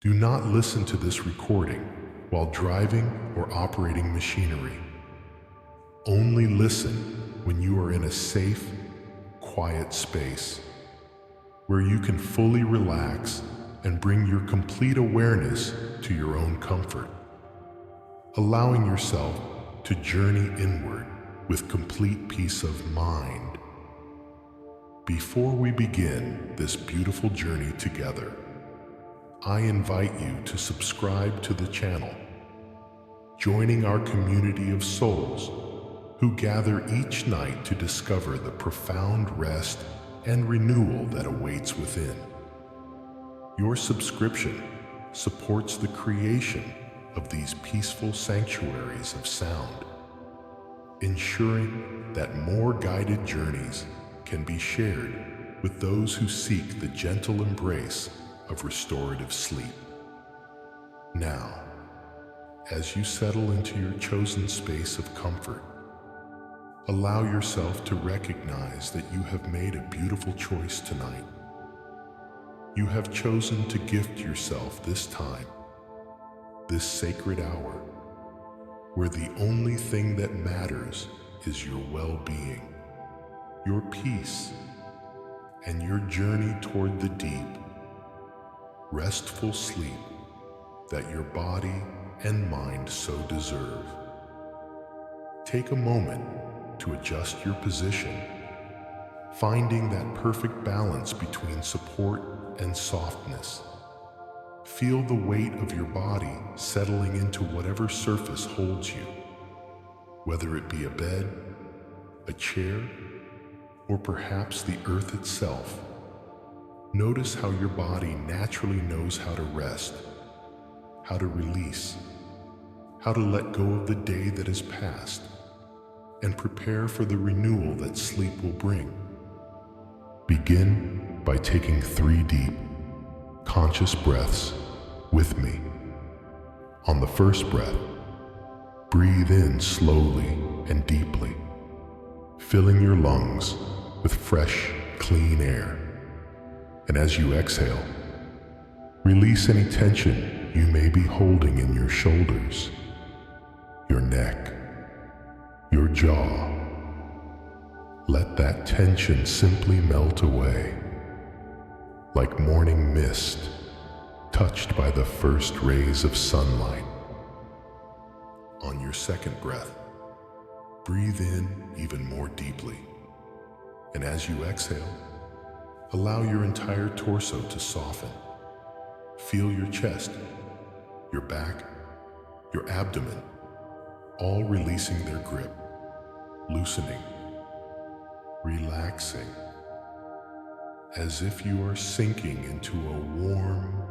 Do not listen to this recording while driving or operating machinery. Only listen when you are in a safe, quiet space where you can fully relax and bring your complete awareness to your own comfort, allowing yourself to journey inward with complete peace of mind. Before we begin this beautiful journey together, I invite you to subscribe to the channel, joining our community of souls who gather each night to discover the profound rest and renewal that awaits within. Your subscription supports the creation of these peaceful sanctuaries of sound, ensuring that more guided journeys can be shared with those who seek the gentle embrace of restorative sleep. Now, as you settle into your chosen space of comfort, allow yourself to recognize that you have made a beautiful choice tonight. You have chosen to gift yourself this time, this sacred hour, where the only thing that matters is your well-being, your peace, and your journey toward the deep, restful sleep that your body and mind so deserve. Take a moment to adjust your position, finding that perfect balance between support and softness. Feel the weight of your body settling into whatever surface holds you, whether it be a bed, a chair, or perhaps the earth itself. Notice how your body naturally knows how to rest, how to release, how to let go of the day that has passed, and prepare for the renewal that sleep will bring. Begin by taking 3 deep, conscious breaths with me. On the first breath, breathe in slowly and deeply, filling your lungs with fresh, clean air. And as you exhale, release any tension you may be holding in your shoulders, your neck, your jaw. Let that tension simply melt away, like morning mist touched by the first rays of sunlight. On your second breath, breathe in even more deeply. And as you exhale, allow your entire torso to soften. Feel your chest, your back, your abdomen, all releasing their grip, loosening, relaxing, as if you are sinking into a warm,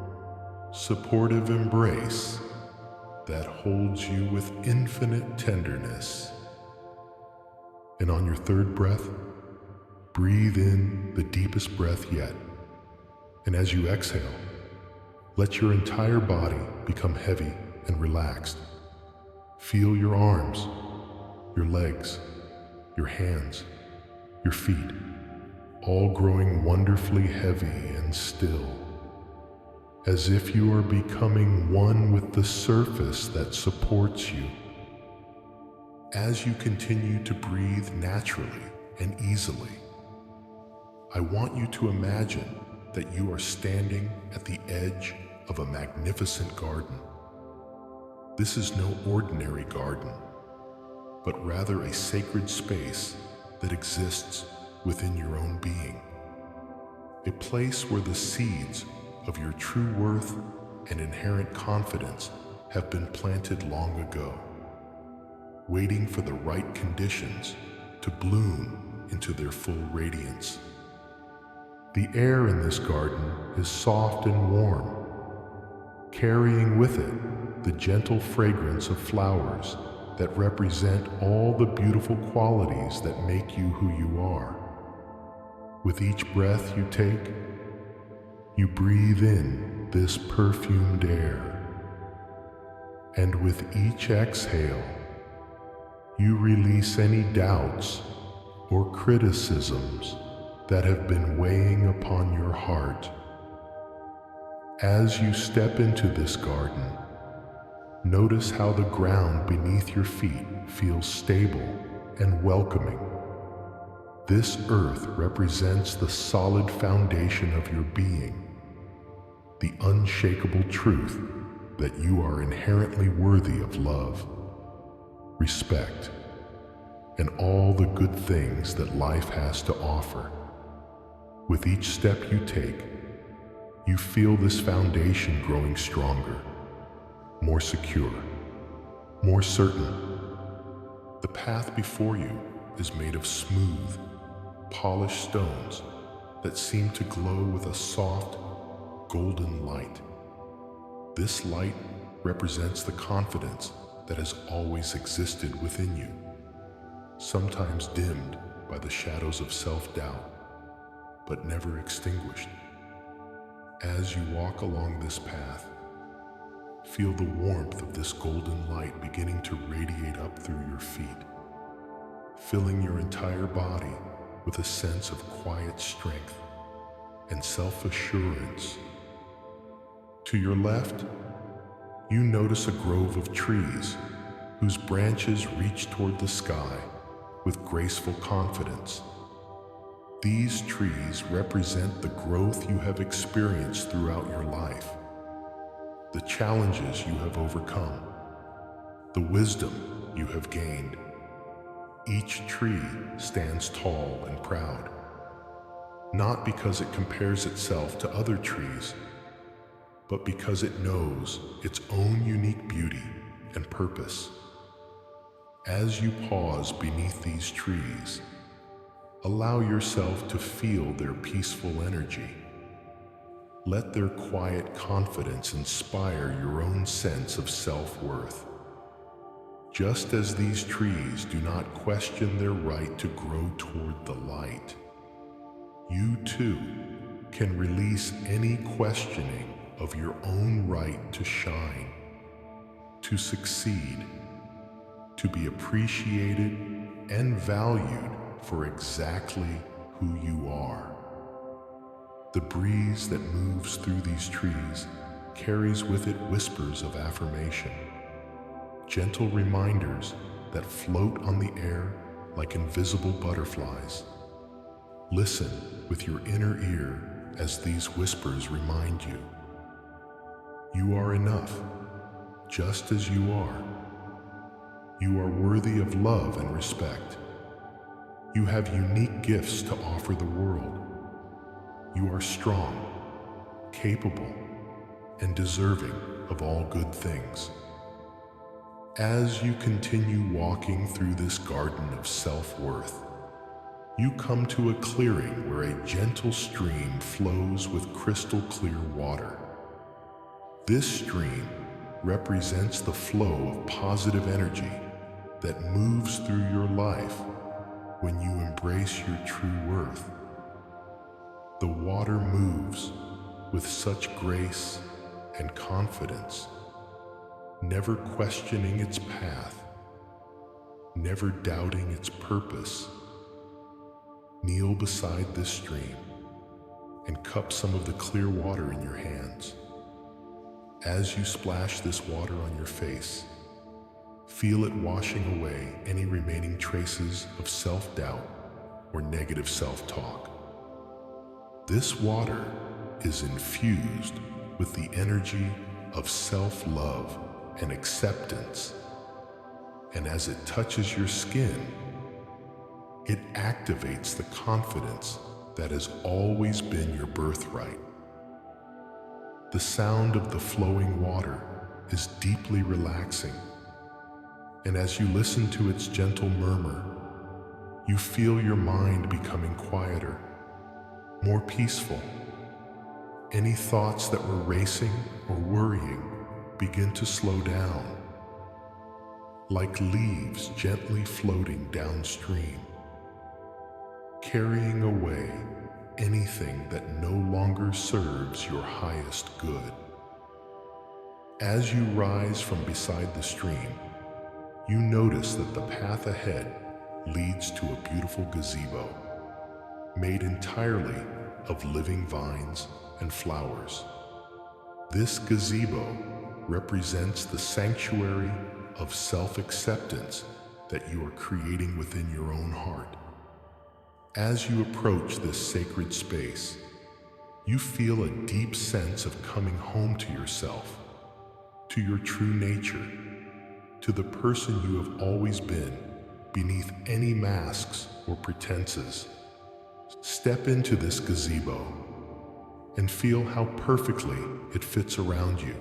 supportive embrace that holds you with infinite tenderness. And on your third breath, breathe in the deepest breath yet. And as you exhale, let your entire body become heavy and relaxed. Feel your arms, your legs, your hands, your feet, all growing wonderfully heavy and still, as if you are becoming one with the surface that supports you. As you continue to breathe naturally and easily, I want you to imagine that you are standing at the edge of a magnificent garden. This is no ordinary garden, but rather a sacred space that exists within your own being. A place where the seeds of your true worth and inherent confidence have been planted long ago, waiting for the right conditions to bloom into their full radiance. The air in this garden is soft and warm, carrying with it the gentle fragrance of flowers that represent all the beautiful qualities that make you who you are. With each breath you take, you breathe in this perfumed air, and with each exhale, you release any doubts or criticisms that have been weighing upon your heart. As you step into this garden, notice how the ground beneath your feet feels stable and welcoming. This earth represents the solid foundation of your being, the unshakable truth that you are inherently worthy of love, respect, and all the good things that life has to offer. With each step you take, you feel this foundation growing stronger, more secure, more certain. The path before you is made of smooth, polished stones that seem to glow with a soft, golden light. This light represents the confidence that has always existed within you, sometimes dimmed by the shadows of self-doubt, but never extinguished. As you walk along this path, feel the warmth of this golden light beginning to radiate up through your feet, filling your entire body with a sense of quiet strength and self-assurance. To your left, you notice a grove of trees whose branches reach toward the sky with graceful confidence. These trees represent the growth you have experienced throughout your life, the challenges you have overcome, the wisdom you have gained. Each tree stands tall and proud, not because it compares itself to other trees, but because it knows its own unique beauty and purpose. As you pause beneath these trees, allow yourself to feel their peaceful energy. Let their quiet confidence inspire your own sense of self-worth. Just as these trees do not question their right to grow toward the light, you too can release any questioning of your own right to shine, to succeed, to be appreciated and valued for exactly who you are. The breeze that moves through these trees carries with it whispers of affirmation, gentle reminders that float on the air like invisible butterflies. Listen with your inner ear as these whispers remind you. You are enough, just as you are. You are worthy of love and respect. You have unique gifts to offer the world. You are strong, capable, and deserving of all good things. As you continue walking through this garden of self-worth, you come to a clearing where a gentle stream flows with crystal clear water. This stream represents the flow of positive energy that moves through your life when you embrace your true worth. The water moves with such grace and confidence, never questioning its path, never doubting its purpose. Kneel beside this stream and cup some of the clear water in your hands. As you splash this water on your face, feel it washing away any remaining traces of self-doubt or negative self-talk. This water is infused with the energy of self-love and acceptance, and as it touches your skin, it activates the confidence that has always been your birthright. The sound of the flowing water is deeply relaxing, and as you listen to its gentle murmur, you feel your mind becoming quieter, more peaceful. Any thoughts that were racing or worrying begin to slow down, like leaves gently floating downstream, carrying away anything that no longer serves your highest good. As you rise from beside the stream, you notice that the path ahead leads to a beautiful gazebo, made entirely of living vines and flowers. This gazebo represents the sanctuary of self-acceptance that you are creating within your own heart. As you approach this sacred space, you feel a deep sense of coming home to yourself, to your true nature, to the person you have always been, beneath any masks or pretenses. Step into this gazebo and feel how perfectly it fits around you,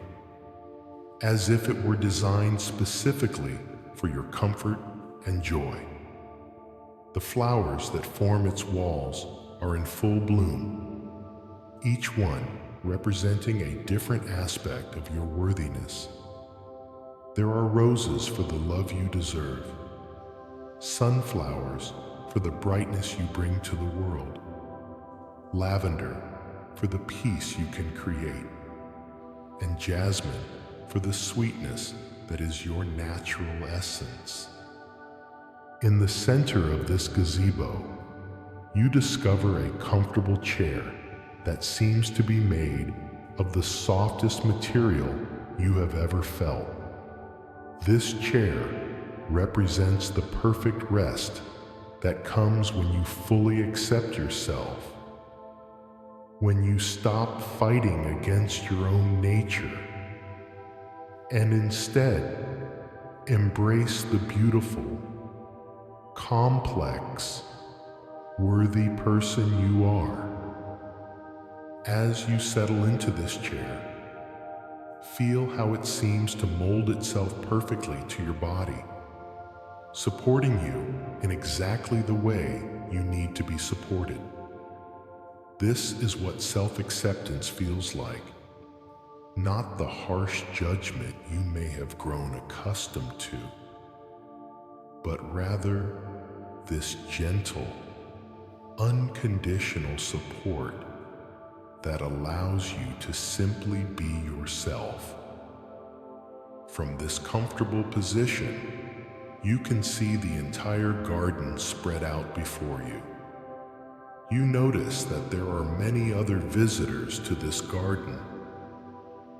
as if it were designed specifically for your comfort and joy. The flowers that form its walls are in full bloom, each one representing a different aspect of your worthiness. There are roses for the love you deserve, sunflowers for the brightness you bring to the world, lavender for the peace you can create, and jasmine for the sweetness that is your natural essence. In the center of this gazebo, you discover a comfortable chair that seems to be made of the softest material you have ever felt. This chair represents the perfect rest that comes when you fully accept yourself, when you stop fighting against your own nature, and instead embrace the beautiful, complex, worthy person you are. As you settle into this chair, feel how it seems to mold itself perfectly to your body, supporting you in exactly the way you need to be supported. This is what self-acceptance feels like, not the harsh judgment you may have grown accustomed to, but rather this gentle, unconditional support that allows you to simply be yourself. From this comfortable position, you can see the entire garden spread out before you. You notice that there are many other visitors to this garden,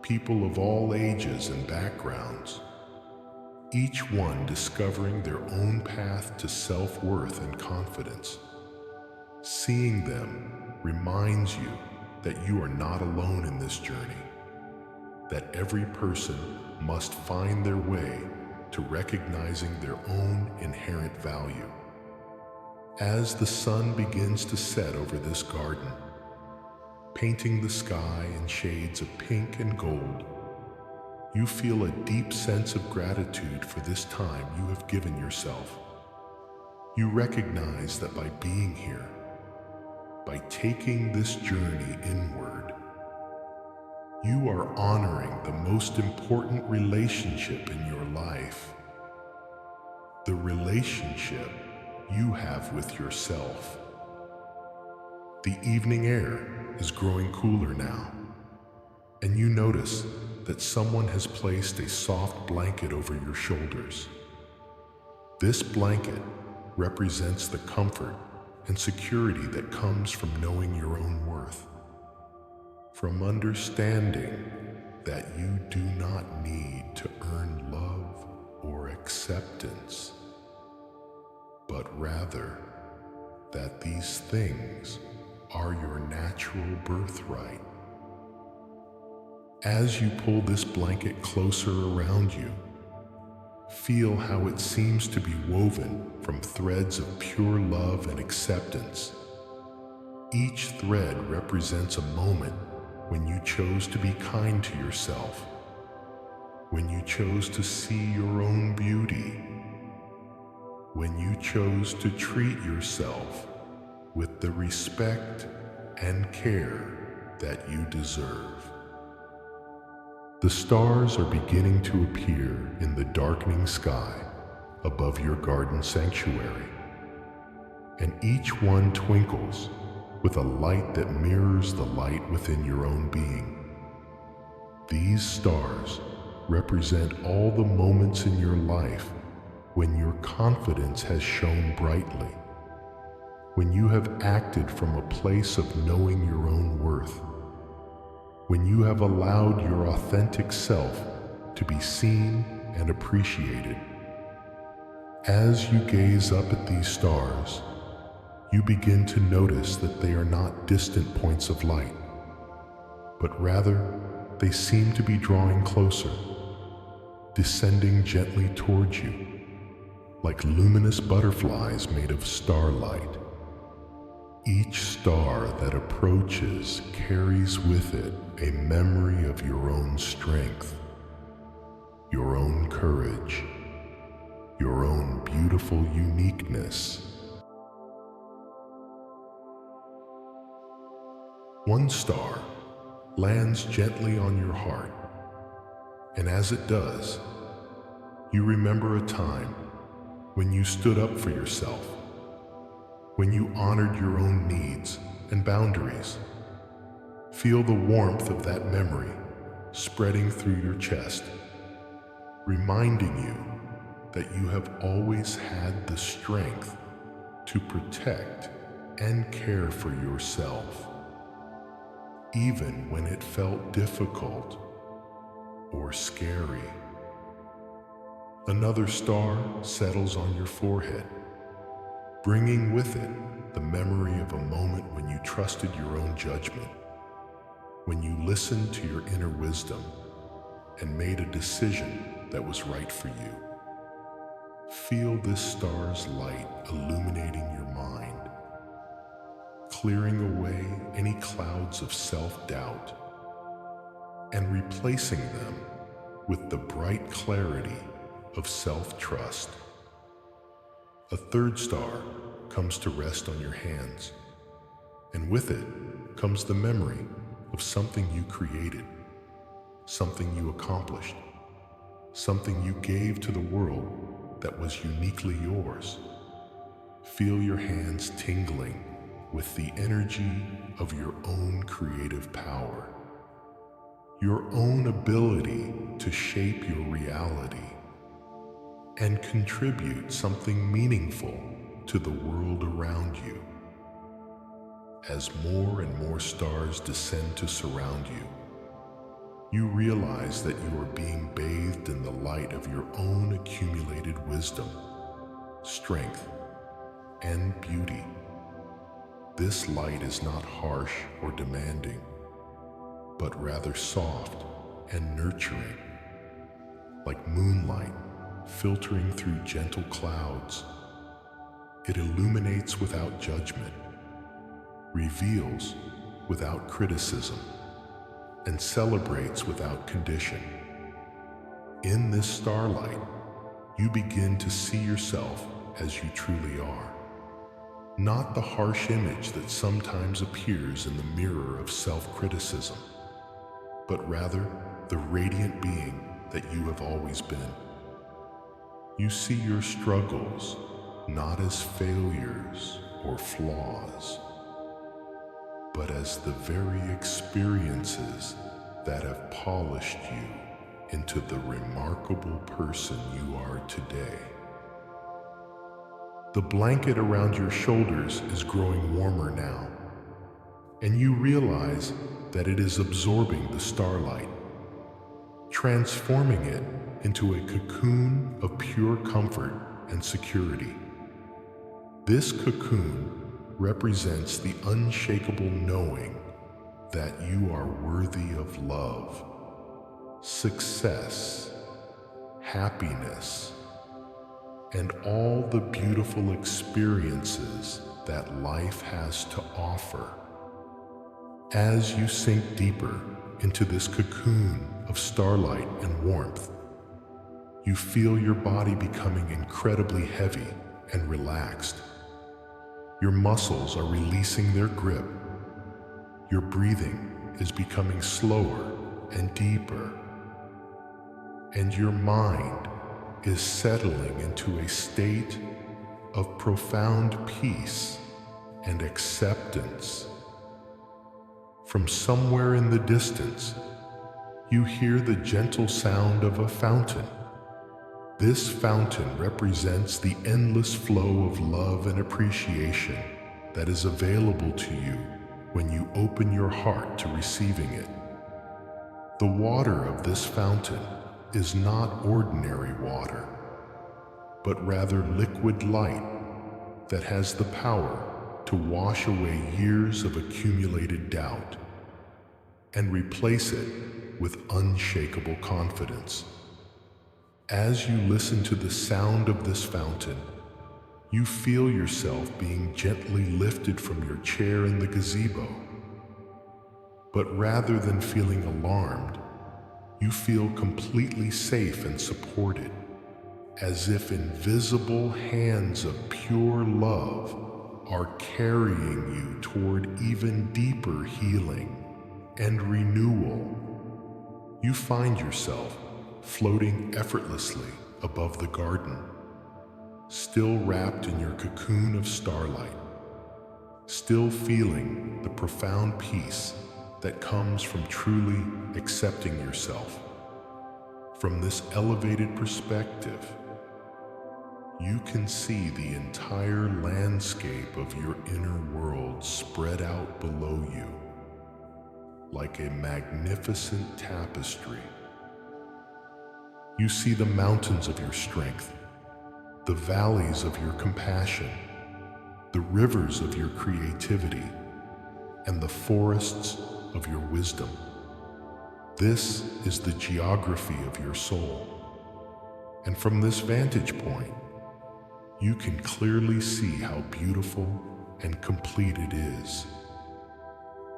people of all ages and backgrounds, each one discovering their own path to self-worth and confidence. Seeing them reminds you that you are not alone in this journey, that every person must find their way to recognizing their own inherent value. As the sun begins to set over this garden, painting the sky in shades of pink and gold, you feel a deep sense of gratitude for this time you have given yourself. You recognize that by being here, by taking this journey inward, you are honoring the most important relationship in your life, the relationship you have with yourself. The evening air is growing cooler now, and you notice that someone has placed a soft blanket over your shoulders. This blanket represents the comfort and security that comes from knowing your own worth, from understanding that you do not need to earn love or acceptance, but rather that these things are your natural birthright. As you pull this blanket closer around you, feel how it seems to be woven from threads of pure love and acceptance. Each thread represents a moment when you chose to be kind to yourself, when you chose to see your own beauty, when you chose to treat yourself with the respect and care that you deserve. The stars are beginning to appear in the darkening sky above your garden sanctuary, and each one twinkles with a light that mirrors the light within your own being. These stars represent all the moments in your life when your confidence has shone brightly, when you have acted from a place of knowing your own worth, when you have allowed your authentic self to be seen and appreciated. As you gaze up at these stars, you begin to notice that they are not distant points of light, but rather they seem to be drawing closer, descending gently towards you, like luminous butterflies made of starlight. Each star that approaches carries with it a memory of your own strength, your own courage, your own beautiful uniqueness. One star lands gently on your heart, and as it does, you remember a time when you stood up for yourself, when you honored your own needs and boundaries. Feel the warmth of that memory spreading through your chest, reminding you that you have always had the strength to protect and care for yourself, even when it felt difficult or scary. Another star settles on your forehead, bringing with it the memory of a moment when you trusted your own judgment, when you listened to your inner wisdom and made a decision that was right for you. Feel this star's light illuminating your mind, clearing away any clouds of self-doubt and replacing them with the bright clarity of self-trust. A third star comes to rest on your hands, and with it comes the memory of something you created, something you accomplished, something you gave to the world that was uniquely yours. Feel your hands tingling with the energy of your own creative power, your own ability to shape your reality and contribute something meaningful to the world around you. As more and more stars descend to surround you, you realize that you are being bathed in the light of your own accumulated wisdom, strength, and beauty. This light is not harsh or demanding, but rather soft and nurturing, like moonlight filtering through gentle clouds. It illuminates without judgment, reveals without criticism, and celebrates without condition. In this starlight, you begin to see yourself as you truly are, not the harsh image that sometimes appears in the mirror of self-criticism, but rather the radiant being that you have always been. You see your struggles not as failures or flaws, but as the very experiences that have polished you into the remarkable person you are today. The blanket around your shoulders is growing warmer now, and you realize that it is absorbing the starlight, transforming it into a cocoon of pure comfort and security. This cocoon represents the unshakable knowing that you are worthy of love, success, happiness, and all the beautiful experiences that life has to offer. As you sink deeper into this cocoon of starlight and warmth, you feel your body becoming incredibly heavy and relaxed. Your muscles are releasing their grip. Your breathing is becoming slower and deeper. And your mind is settling into a state of profound peace and acceptance. From somewhere in the distance, you hear the gentle sound of a fountain. This fountain represents the endless flow of love and appreciation that is available to you when you open your heart to receiving it. The water of this fountain is not ordinary water, but rather liquid light that has the power to wash away years of accumulated doubt and replace it with unshakable confidence. As you listen to the sound of this fountain, you feel yourself being gently lifted from your chair in the gazebo. But rather than feeling alarmed, you feel completely safe and supported, as if invisible hands of pure love are carrying you toward even deeper healing and renewal. You find yourself floating effortlessly above the garden, still wrapped in your cocoon of starlight, still feeling the profound peace that comes from truly accepting yourself. From this elevated perspective, you can see the entire landscape of your inner world spread out below you, like a magnificent tapestry. You see the mountains of your strength, the valleys of your compassion, the rivers of your creativity, and the forests of your wisdom. This is the geography of your soul. And from this vantage point, you can clearly see how beautiful and complete it is.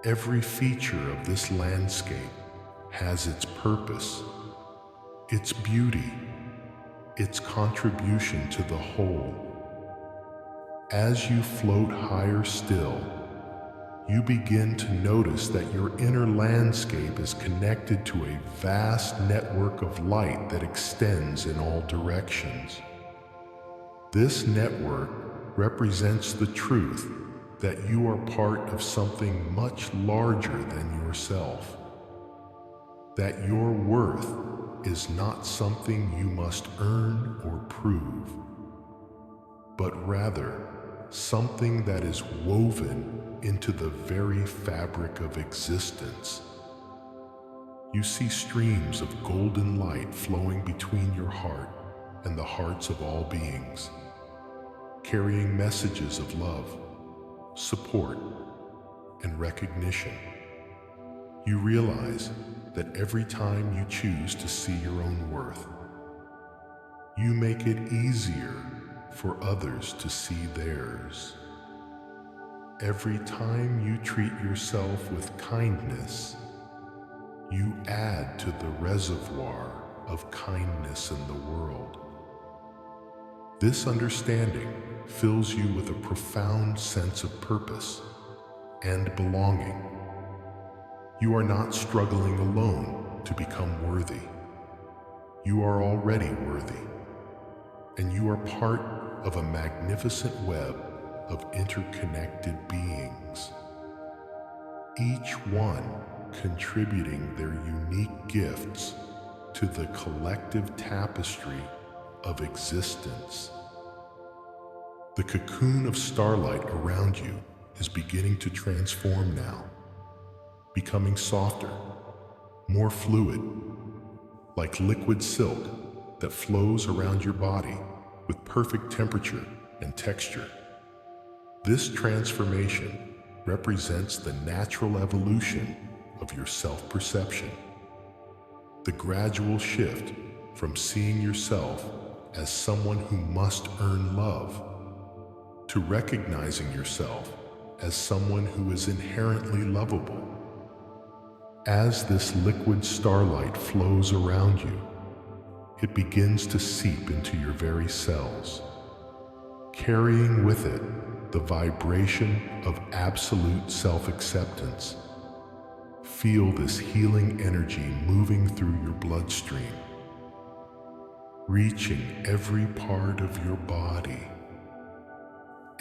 Every feature of this landscape has its purpose, its beauty, its contribution to the whole. As you float higher still, you begin to notice that your inner landscape is connected to a vast network of light that extends in all directions. This network represents the truth that you are part of something much larger than yourself, that your worth is not something you must earn or prove, but rather something that is woven into the very fabric of existence. You see streams of golden light flowing between your heart and the hearts of all beings, carrying messages of love, support, and recognition. You realize that every time you choose to see your own worth, you make it easier for others to see theirs. Every time you treat yourself with kindness, you add to the reservoir of kindness in the world. This understanding fills you with a profound sense of purpose and belonging. You are not struggling alone to become worthy. You are already worthy, and you are part of a magnificent web of interconnected beings, each one contributing their unique gifts to the collective tapestry of existence. The cocoon of starlight around you is beginning to transform now, becoming softer, more fluid, like liquid silk that flows around your body with perfect temperature and texture. This transformation represents the natural evolution of your self-perception, the gradual shift from seeing yourself as someone who must earn love to recognizing yourself as someone who is inherently lovable. As this liquid starlight flows around you, it begins to seep into your very cells, carrying with it the vibration of absolute self-acceptance. Feel this healing energy moving through your bloodstream, reaching every part of your body,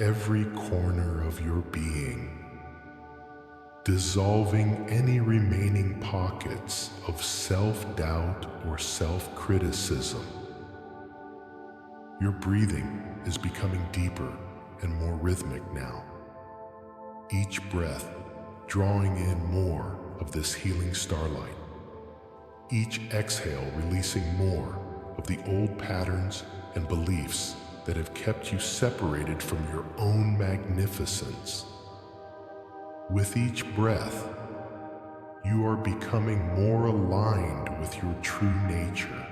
every corner of your being, dissolving any remaining pockets of self-doubt or self-criticism. Your breathing is becoming deeper and more rhythmic now, each breath drawing in more of this healing starlight. each exhale releasing more of the old patterns and beliefs that have kept you separated from your own magnificence. With each breath, you are becoming more aligned with your true nature,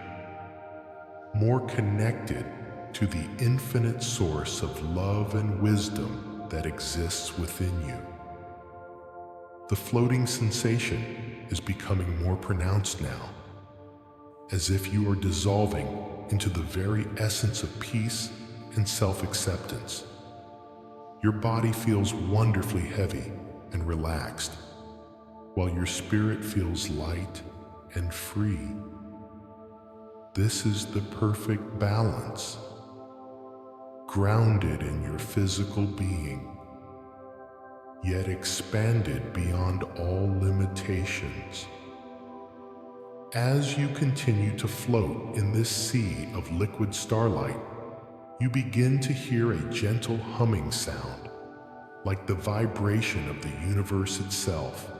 more connected to the infinite source of love and wisdom that exists within you. The floating sensation is becoming more pronounced now, as if you are dissolving into the very essence of peace and self-acceptance. Your body feels wonderfully heavy and relaxed, while your spirit feels light and free. This is the perfect balance, grounded in your physical being, yet expanded beyond all limitations. As you continue to float in this sea of liquid starlight, you begin to hear a gentle humming sound, like the vibration of the universe itself.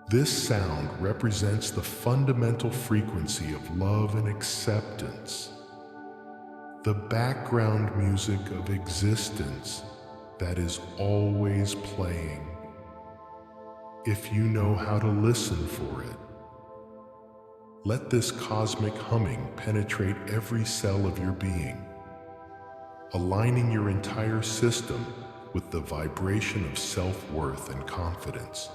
This sound represents the fundamental frequency of love and acceptance, the background music of existence that is always playing, if you know how to listen for it. Let this cosmic humming penetrate every cell of your being, aligning your entire system with the vibration of self-worth and confidence.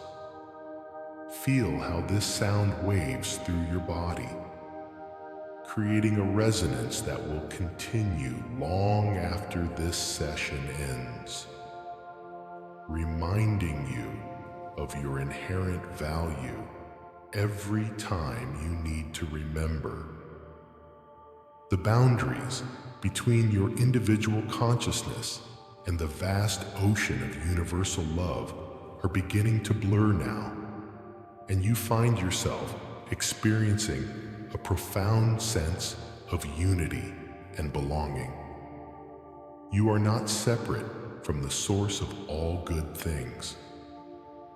Feel how this sound waves through your body, creating a resonance that will continue long after this session ends, reminding you of your inherent value every time you need to remember. The boundaries between your individual consciousness and the vast ocean of universal love are beginning to blur now, and you find yourself experiencing a profound sense of unity and belonging. You are not separate from the source of all good things.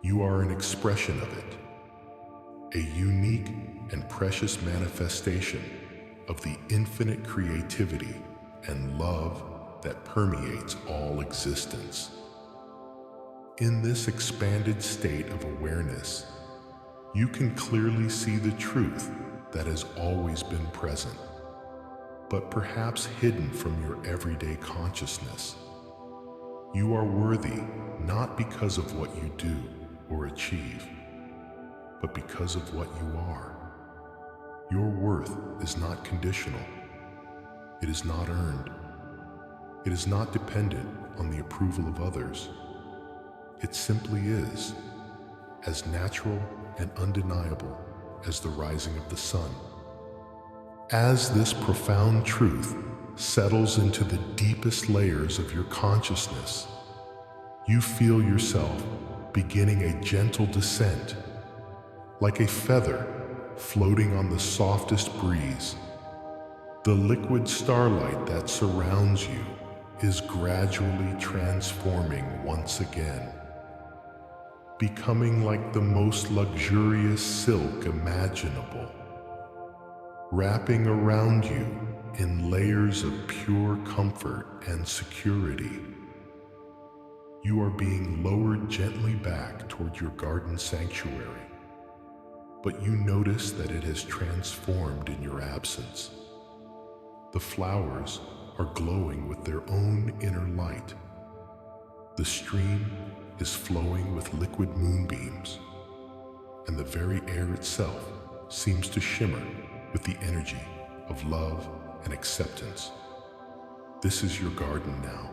You are an expression of it, a unique and precious manifestation of the infinite creativity and love that permeates all existence. In this expanded state of awareness, you can clearly see the truth that has always been present, but perhaps hidden from your everyday consciousness. You are worthy not because of what you do or achieve, but because of what you are. Your worth is not conditional. It is not earned. It is not dependent on the approval of others. It simply is, as natural and undeniable as the rising of the sun. As this profound truth settles into the deepest layers of your consciousness, you feel yourself beginning a gentle descent, like a feather floating on the softest breeze. The liquid starlight that surrounds you is gradually transforming once again, becoming like the most luxurious silk imaginable, wrapping around you in layers of pure comfort and security. You are being lowered gently back toward your garden sanctuary, but you notice that it has transformed in your absence. The flowers are glowing with their own inner light. The stream is flowing with liquid moonbeams, and the very air itself seems to shimmer with the energy of love and acceptance. This is your garden now,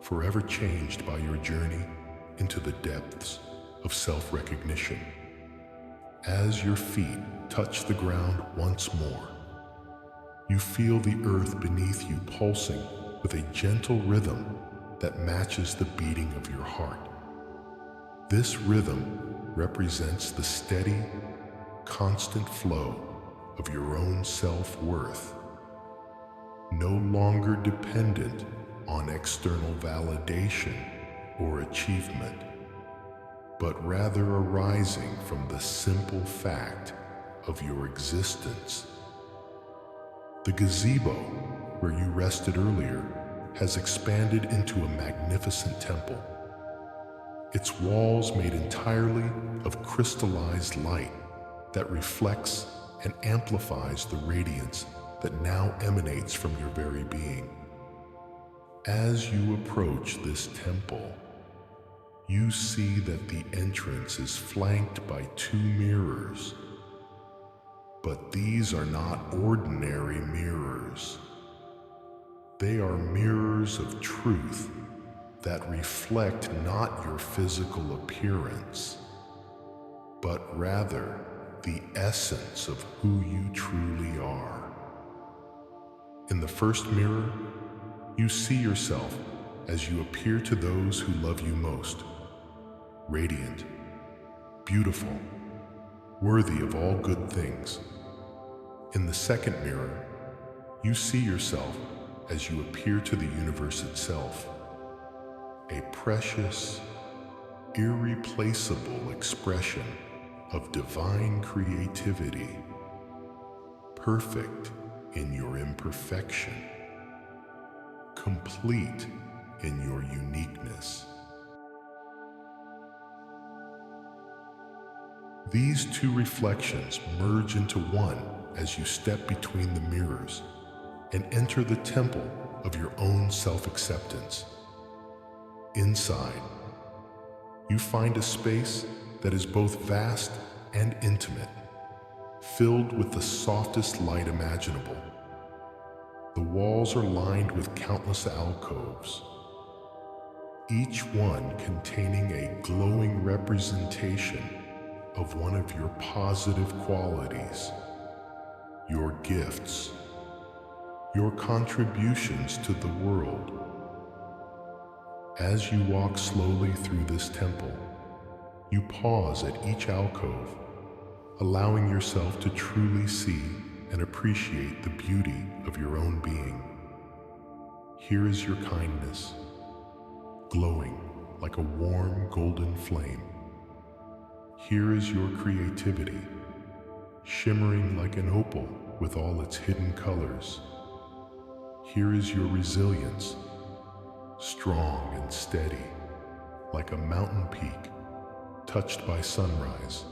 forever changed by your journey into the depths of self-recognition. As your feet touch the ground once more, you feel the earth beneath you pulsing with a gentle rhythm that matches the beating of your heart. This rhythm represents the steady, constant flow of your own self-worth, no longer dependent on external validation or achievement, but rather arising from the simple fact of your existence. The gazebo, where you rested earlier, has expanded into a magnificent temple. Its walls made entirely of crystallized light that reflects and amplifies the radiance that now emanates from your very being. As you approach this temple, you see that the entrance is flanked by 2 mirrors. But these are not ordinary mirrors. They are mirrors of truth that reflect not your physical appearance, but rather the essence of who you truly are. In the first mirror, you see yourself as you appear to those who love you most, radiant, beautiful, worthy of all good things. In the second mirror, you see yourself as you appear to the universe itself, a precious, irreplaceable expression of divine creativity, perfect in your imperfection, complete in your uniqueness. These 2 reflections merge into one as you step between the mirrors and enter the temple of your own self-acceptance. Inside, you find a space that is both vast and intimate, filled with the softest light imaginable. The walls are lined with countless alcoves, each one containing a glowing representation of one of your positive qualities, your gifts, your contributions to the world. As you walk slowly through this temple, you pause at each alcove, allowing yourself to truly see and appreciate the beauty of your own being. Here is your kindness, glowing like a warm golden flame. Here is your creativity, shimmering like an opal with all its hidden colors. Here is your resilience, strong and steady, like a mountain peak touched by sunrise.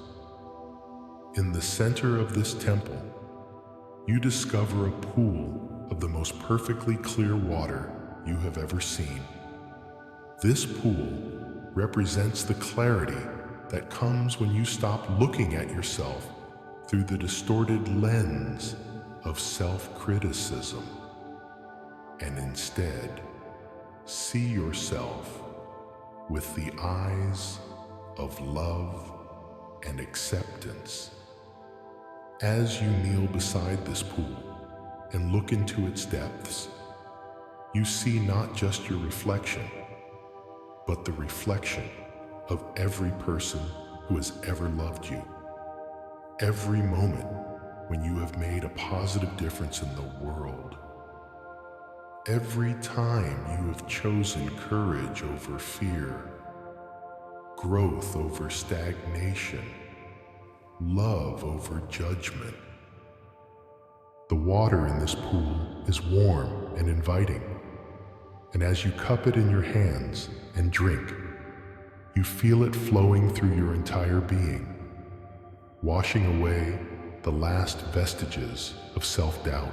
In the center of this temple, you discover a pool of the most perfectly clear water you have ever seen. This pool represents the clarity that comes when you stop looking at yourself through the distorted lens of self-criticism and instead see yourself with the eyes of love and acceptance. As you kneel beside this pool and look into its depths, you see not just your reflection, but the reflection of every person who has ever loved you. Every moment when you have made a positive difference in the world. Every time you have chosen courage over fear, growth over stagnation, love over judgment. The water in this pool is warm and inviting, and as you cup it in your hands and drink, you feel it flowing through your entire being, washing away the last vestiges of self-doubt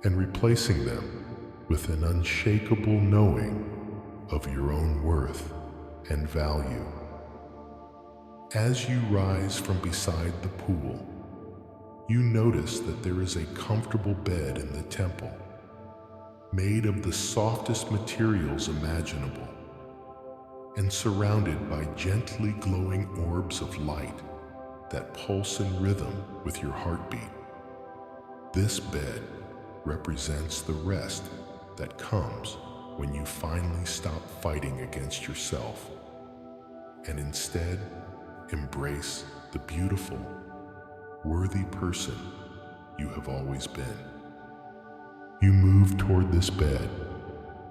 and replacing them with an unshakable knowing of your own worth and value. As you rise from beside the pool, you notice that there is a comfortable bed in the temple, made of the softest materials imaginable, and surrounded by gently glowing orbs of light that pulse in rhythm with your heartbeat. This bed represents the rest that comes when you finally stop fighting against yourself and instead embrace the beautiful, worthy person you have always been. You move toward this bed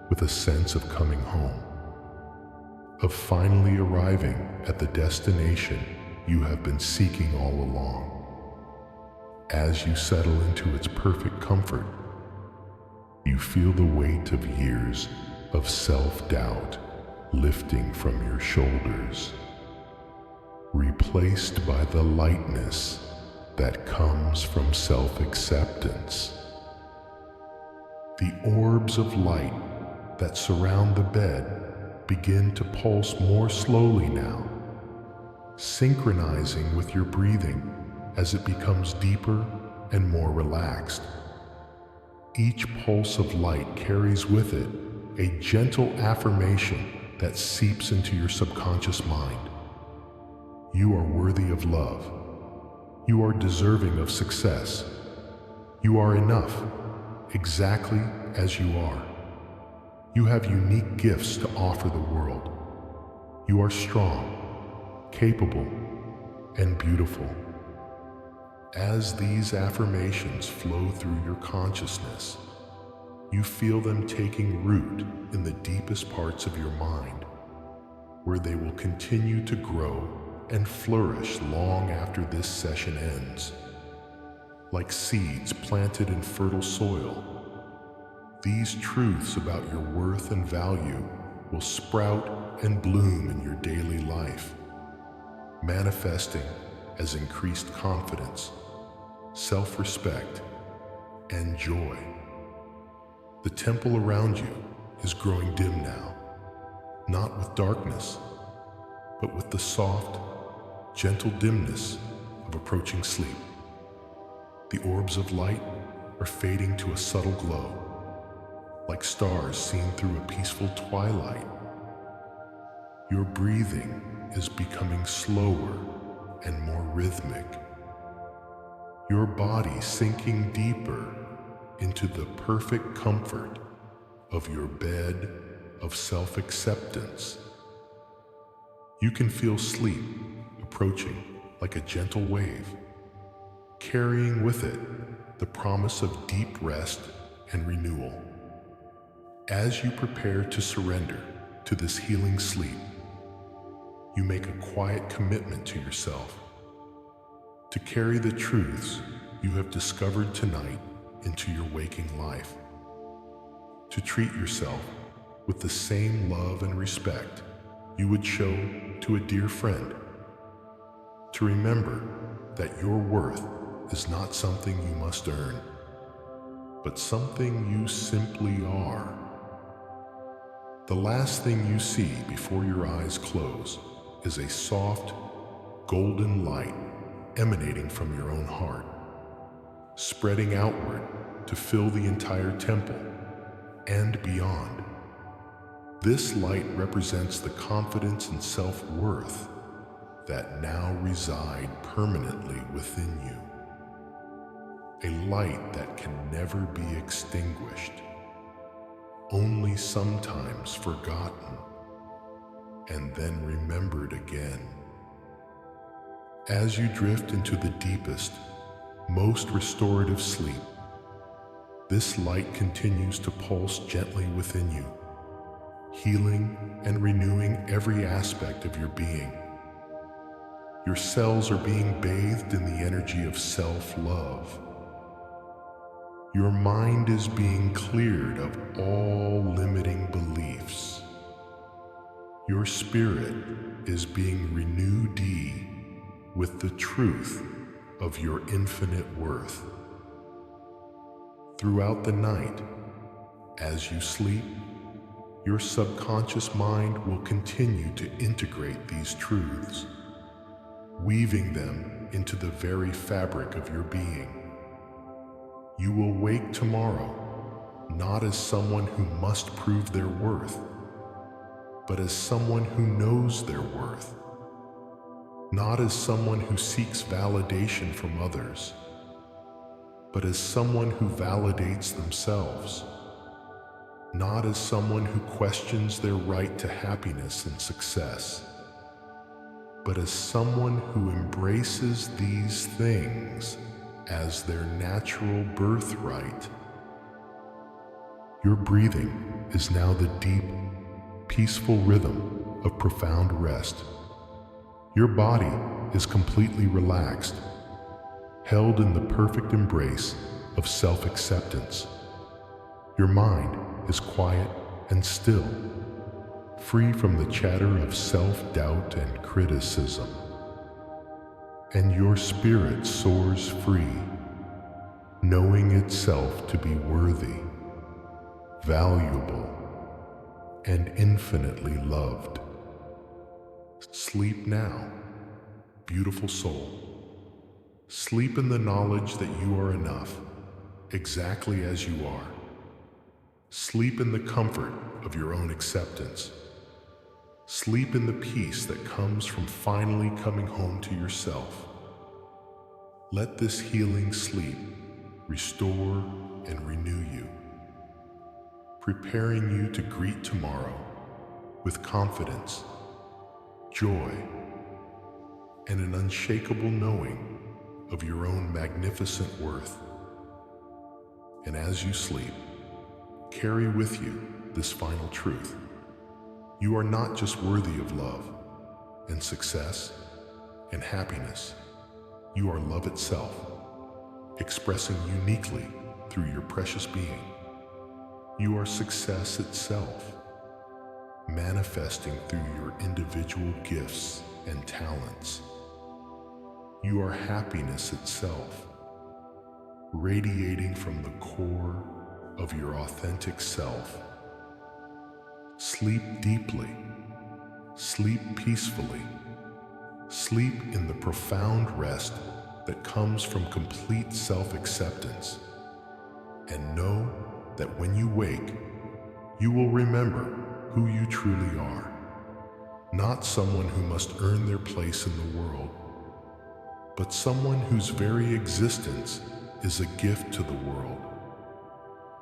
with a sense of coming home, of finally arriving at the destination you have been seeking all along. As you settle into its perfect comfort, you feel the weight of years of self-doubt lifting from your shoulders, replaced by the lightness that comes from self-acceptance. The orbs of light that surround the bed begin to pulse more slowly now, synchronizing with your breathing as it becomes deeper and more relaxed. Each pulse of light carries with it a gentle affirmation that seeps into your subconscious mind. You are worthy of love. You are deserving of success. You are enough, exactly as you are. You have unique gifts to offer the world. You are strong, capable, and beautiful. As these affirmations flow through your consciousness, you feel them taking root in the deepest parts of your mind, where they will continue to grow and flourish long after this session ends. Like seeds planted in fertile soil, these truths about your worth and value will sprout and bloom in your daily life, manifesting as increased confidence, self-respect, and joy. The temple around you is growing dim now, not with darkness, but with the soft, gentle dimness of approaching sleep. The orbs of light are fading to a subtle glow, like stars seen through a peaceful twilight. Your breathing is becoming slower and more rhythmic, your body sinking deeper into the perfect comfort of your bed of self-acceptance. You can feel sleep approaching like a gentle wave, carrying with it the promise of deep rest and renewal. As you prepare to surrender to this healing sleep, you make a quiet commitment to yourself to carry the truths you have discovered tonight into your waking life, to treat yourself with the same love and respect you would show to a dear friend, to remember that your worth is not something you must earn, but something you simply are. The last thing you see before your eyes close is a soft, golden light emanating from your own heart, spreading outward to fill the entire temple and beyond. This light represents the confidence and self-worth that now reside permanently within you. A light that can never be extinguished, only sometimes forgotten, and then remembered again. As you drift into the deepest, most restorative sleep, this light continues to pulse gently within you, healing and renewing every aspect of your being. Your cells are being bathed in the energy of self-love. Your mind is being cleared of all limiting beliefs. Your spirit is being renewed with the truth of your infinite worth. Throughout the night, as you sleep, your subconscious mind will continue to integrate these truths, weaving them into the very fabric of your being. You will wake tomorrow not as someone who must prove their worth, but as someone who knows their worth. Not as someone who seeks validation from others, but as someone who validates themselves. Not as someone who questions their right to happiness and success, but as someone who embraces these things as their natural birthright. Your breathing is now the deep, peaceful rhythm of profound rest. Your body is completely relaxed, held in the perfect embrace of self-acceptance. Your mind is quiet and still, free from the chatter of self-doubt and criticism. And your spirit soars free, knowing itself to be worthy, valuable, and infinitely loved. Sleep now, beautiful soul. Sleep in the knowledge that you are enough, exactly as you are. Sleep in the comfort of your own acceptance. Sleep in the peace that comes from finally coming home to yourself. Let this healing sleep restore and renew you, preparing you to greet tomorrow with confidence, joy, and an unshakable knowing of your own magnificent worth. And as you sleep, carry with you this final truth. You are not just worthy of love and success and happiness. You are love itself, expressing uniquely through your precious being. You are success itself, manifesting through your individual gifts and talents. You are happiness itself, radiating from the core of your authentic self. Sleep deeply, sleep peacefully, sleep in the profound rest that comes from complete self-acceptance. And know that when you wake, you will remember who you truly are. Not someone who must earn their place in the world, but someone whose very existence is a gift to the world.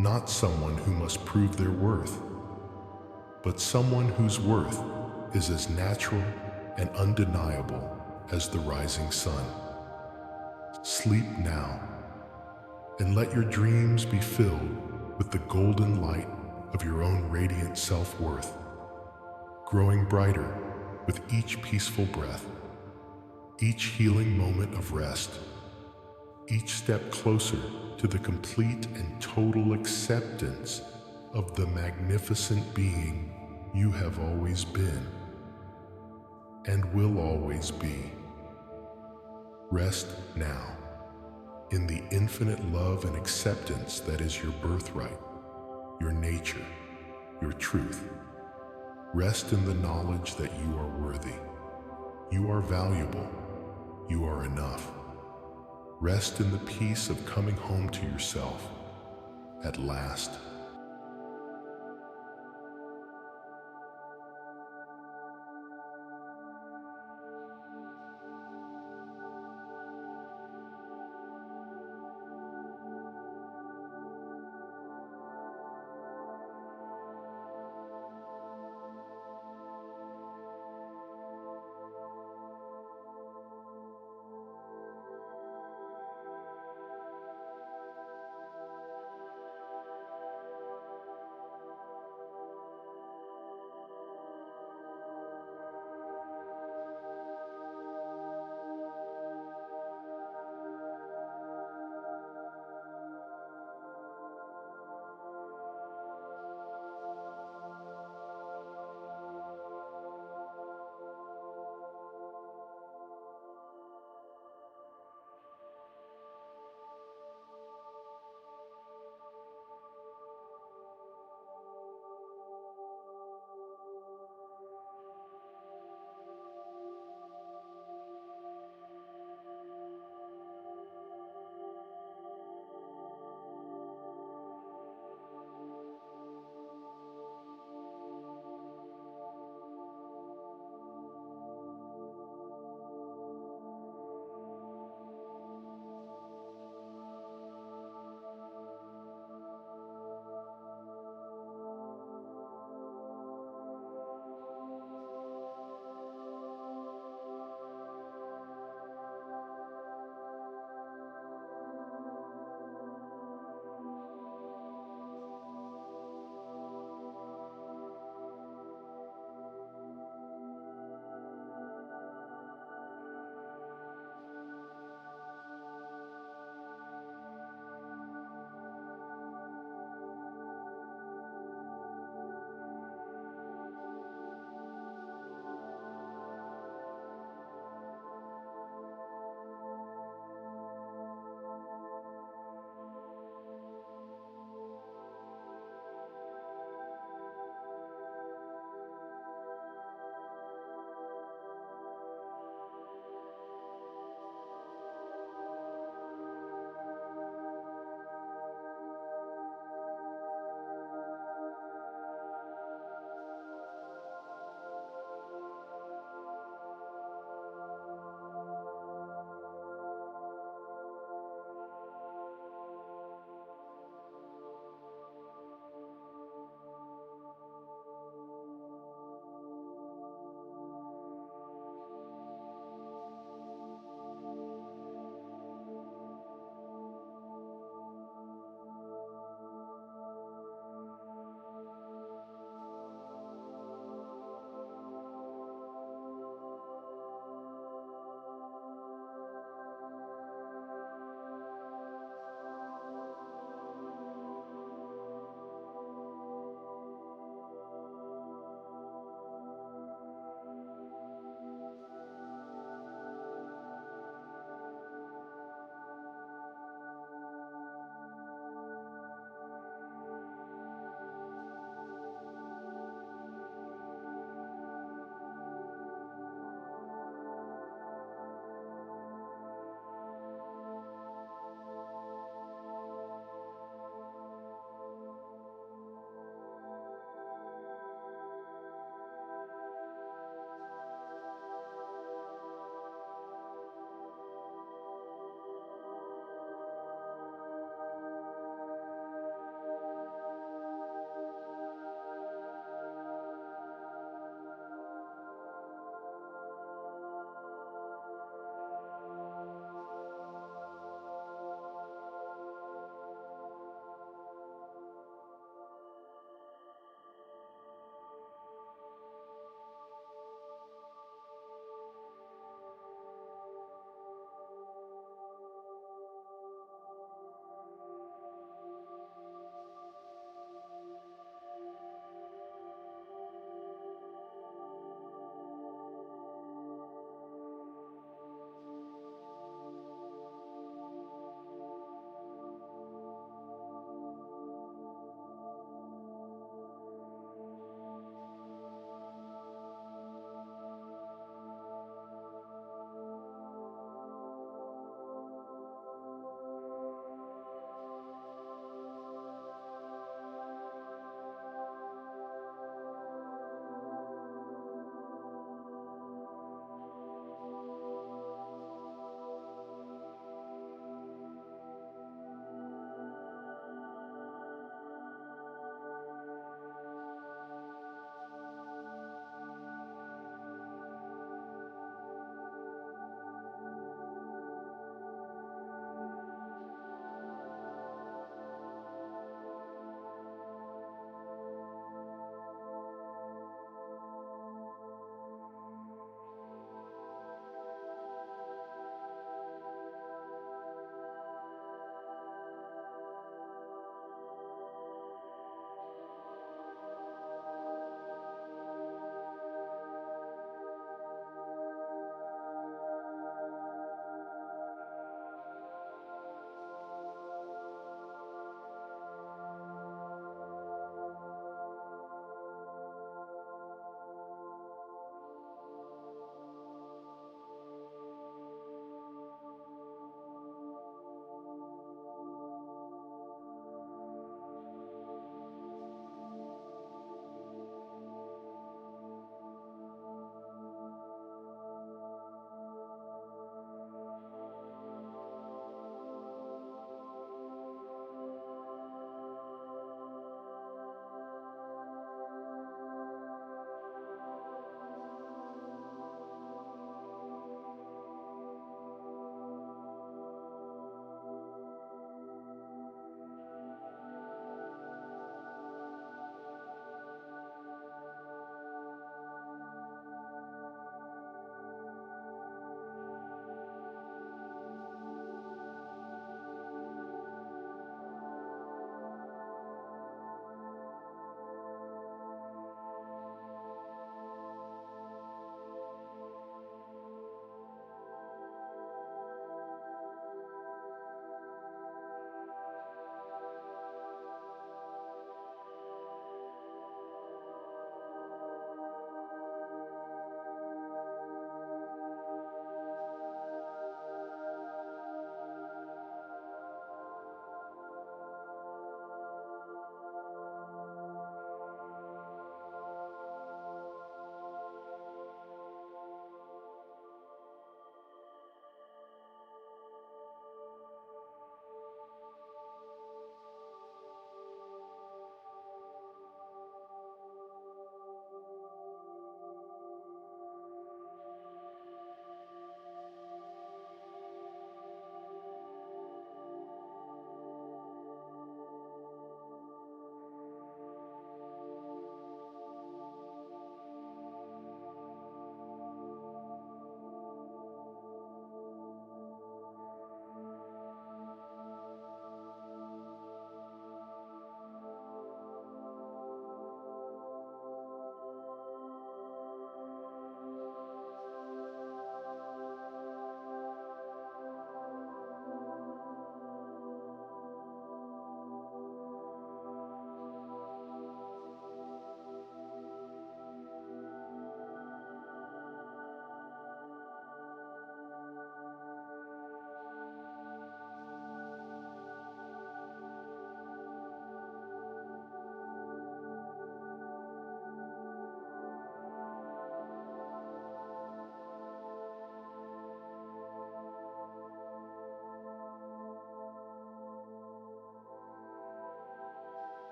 Not someone who must prove their worth, but someone whose worth is as natural and undeniable as the rising sun. Sleep now, and let your dreams be filled with the golden light of your own radiant self-worth, growing brighter with each peaceful breath, each healing moment of rest, each step closer to the complete and total acceptance of the magnificent being you have always been and will always be. Rest now in the infinite love and acceptance that is your birthright, your nature, your truth. Rest in the knowledge that you are worthy. You are valuable. You are enough. Rest in the peace of coming home to yourself at last.